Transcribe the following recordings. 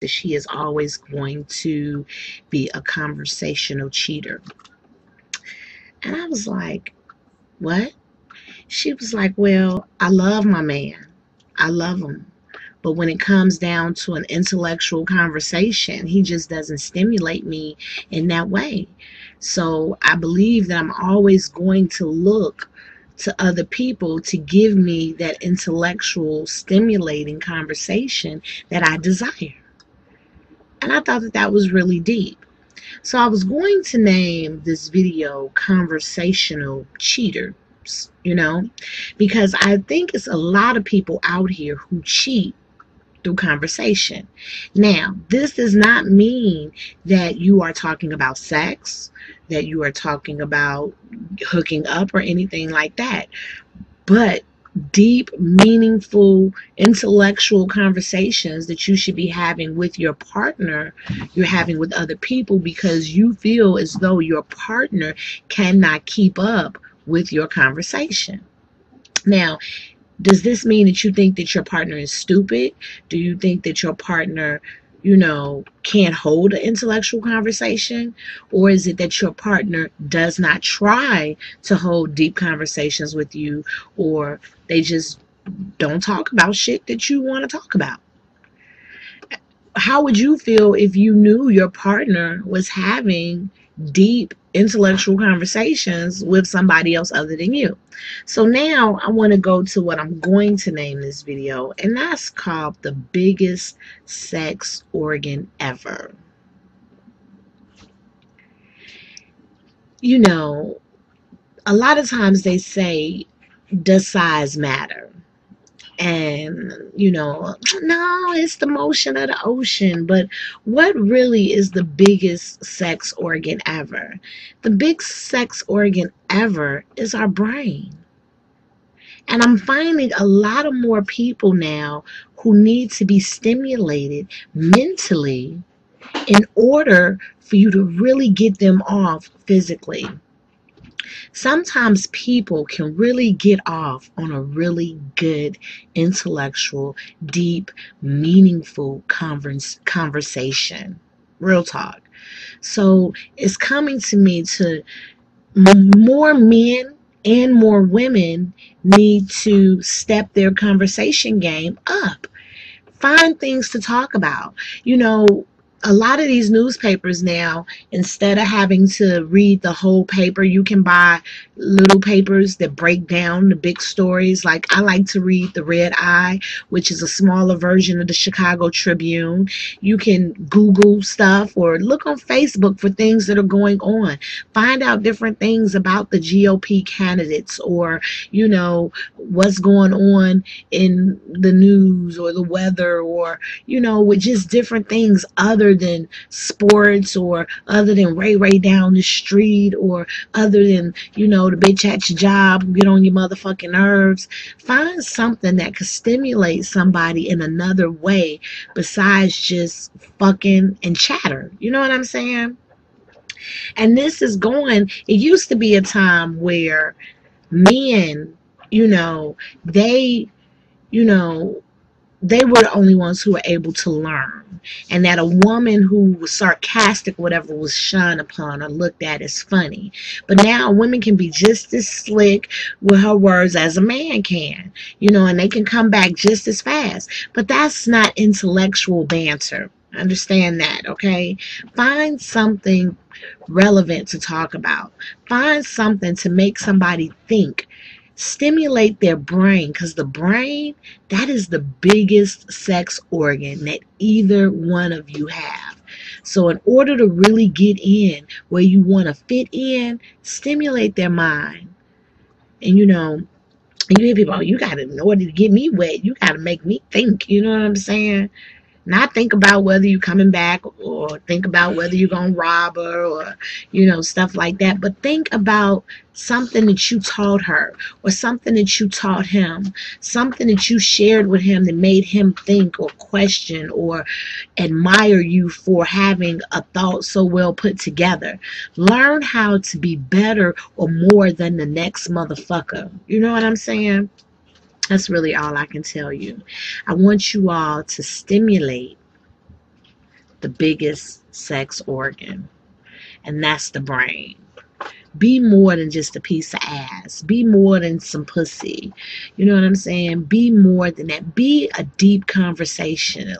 that she is always going to be a conversational cheater. And I was like, what? She was like, well, I love my man. I love him. But when it comes down to an intellectual conversation, he just doesn't stimulate me in that way. So I believe that I'm always going to look to other people to give me that intellectual, stimulating conversation that I desire. And I thought that that was really deep. So I was going to name this video Conversational Cheaters, because I think it's a lot of people out here who cheat through conversation. Now, this does not mean that you are talking about sex, that you are talking about hooking up or anything like that, but deep, meaningful, intellectual conversations that you should be having with your partner, you're having with other people because you feel as though your partner cannot keep up with your conversation. Now, does this mean that you think that your partner is stupid? Do you think that your partner, can't hold an intellectual conversation? Or is it that your partner does not try to hold deep conversations with you, or they just don't talk about shit that you want to talk about? How would you feel if you knew your partner was having deep intellectual conversations with somebody else other than you? So now I want to go to what I'm going to name this video, and that's called the biggest sex organ ever. A lot of times they say, does size matter? And no, it's the motion of the ocean. But what really is the biggest sex organ ever? The big sex organ ever is our brain. And I'm finding a lot of more people now who need to be stimulated mentally in order for you to really get them off physically. Sometimes people can really get off on a really good, intellectual, deep, meaningful conversation. Real talk. So it's coming to me to more men and more women need to step their conversation game up. Find things to talk about. A lot of these newspapers now, instead of having to read the whole paper, you can buy little papers that break down the big stories. Like, I like to read the Red Eye, which is a smaller version of the Chicago Tribune. You can Google stuff or look on Facebook for things that are going on. Find out different things about the GOP candidates, or, what's going on in the news or the weather, or, with just different things other than sports, or other than Ray Ray down the street, or other than, the bitch at your job, get on your motherfucking nerves. Find something that could stimulate somebody in another way besides just fucking and chatter. You know what I'm saying? And this is it used to be a time where men, they, you know, they were the only ones who were able to learn, and that a woman who was sarcastic, whatever, was shunned upon or looked at as funny. But now women can be just as slick with her words as a man can, and they can come back just as fast. But that's not intellectual banter. Understand that, okay? Find something relevant to talk about. Find something to make somebody think. Stimulate their brain, because the brain, that is the biggest sex organ that either one of you have. So in order to really get in where you want to fit in, stimulate their mind. And you hear people, oh, you got to, in order to get me wet, you got to make me think. You know what I'm saying? Not think about whether you're coming back, or think about whether you're going to rob her, or, stuff like that. But think about something that you taught her, or something that you taught him, something that you shared with him that made him think or question or admire you for having a thought so well put together. Learn how to be better or more than the next motherfucker. You know what I'm saying? That's really all I can tell you. I want you all to stimulate the biggest sex organ, and that's the brain. Be more than just a piece of ass. Be more than some pussy. You know what I'm saying? Be more than that. Be a deep conversation.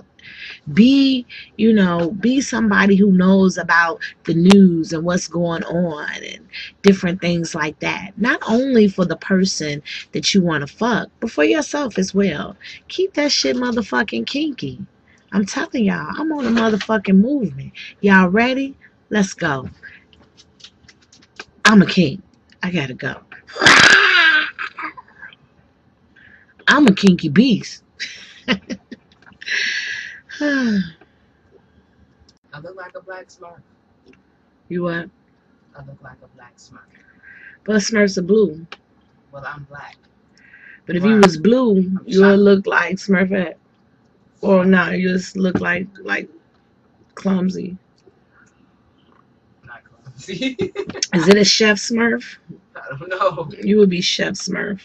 Be, be somebody who knows about the news and what's going on and different things like that. Not only for the person that you want to fuck, but for yourself as well. Keep that shit motherfucking kinky. I'm telling y'all, I'm on a motherfucking movement. Y'all ready? Let's go. I'm a king. I gotta go. I'm a kinky beast. I look like a black Smurf. You what? I look like a black Smurf. But Smurfs are blue. Well, I'm black. But if you was blue, you would look like Smurfette. Or nah, you just look like clumsy. Not clumsy. Is it a Chef Smurf? I don't know. You would be Chef Smurf.